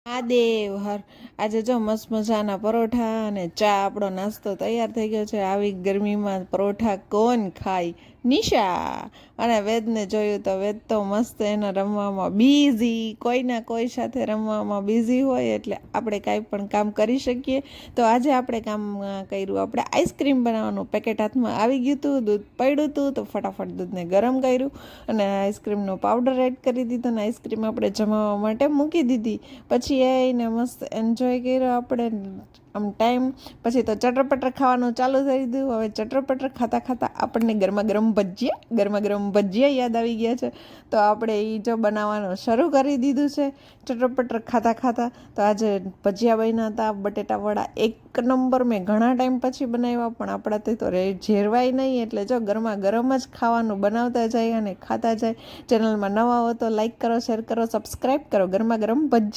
આ દેવ હર આજે જો મસ્ત મજાના પરોઠા અને ચા આપણો નાસ્તો તૈયાર થઈ ગયો છે. આવી ગરમીમાં પરોઠા કોણ ખાય? નિશા. અને વેદને જોયું તો વેદ તો મસ્ત એના રમવામાં બિઝી, કોઈના કોઈ સાથે રમવામાં બિઝી હોય એટલે આપણે કાંઈ પણ કામ કરી શકીએ. તો આજે આપણે કામ કર્યું, આપણે આઈસ્ક્રીમ બનાવવાનું પેકેટ હાથમાં આવી ગયું હતું, દૂધ પડ્યું હતું તો ફટાફટ દૂધને ગરમ કર્યું અને આઈસ્ક્રીમનો પાવડર એડ કરી દીધો અને આઈસ્ક્રીમ આપણે જમાવવા માટે મૂકી દીધી. પછી એને મસ્ત એન્જોય કર્યો આપણે આમ ટાઈમ. પછી તો ચટર-પટર ખાવાનું ચાલુ થઈ દીધું. હવે ચટર-પટર ખાતા ખાતા આપણને ગરમા ગરમ ભજીયા યાદ આવી ગયા છે. તો આપણે એ જો બનાવવાનું શરૂ કરી દીધું છે ચટર-પટર ખાતા ખાતા. તો આજે ભજીયા બન્યા હતા બટેટાવાળા, એક નંબર. મેં ઘણા ટાઈમ પછી બનાવ્યા પણ આપણાથી તો ઝેરવાય નહીં, એટલે જો ગરમા ગરમ જ ખાવાનું બનાવતા જાય અને ખાતા જાય. ચેનલમાં નવા હો તો લાઈક કરો, શેર કરો, સબસ્ક્રાઈબ કરો. ગરમા ગરમ ભજીયા.